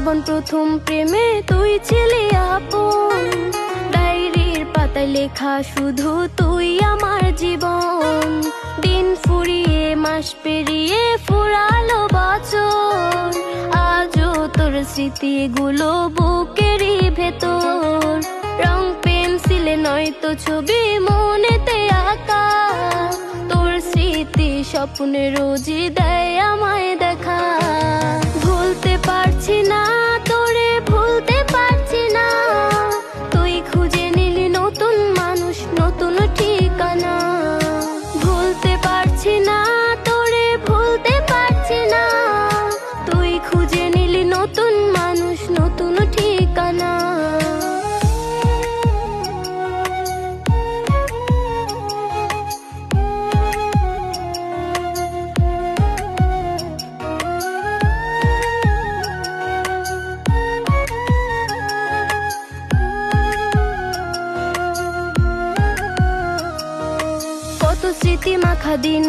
জীবন প্রথম প্রেমে তুই ছিলি আপন, ডায়েরির পাতায় লেখা শুধু তুই আমার জীবন। দিন ফুরিয়ে মাস পেরিয়ে ফুরালো বছর, আজও তোর স্মৃতিগুলো বুকেরই ভেতর। রং পেন্সিলে নয়তো ছবি মনেতে আঁকা, তোর স্মৃতি স্বপ্নে রোজই দেয় আমায় দেখা। ভুলতে পারছি না তোরে, ভুলতে পারছি না, তুই খুঁজে নিলি নতুন মানুষ, নতুন ঠিকানা। ভুলতে পারছি না তোরে, ভুলতে পারছি না, তুই খুঁজে নিলি নতুন মানুষ, নতুন ঠিকানা। কত স্মৃতি মাখা দিন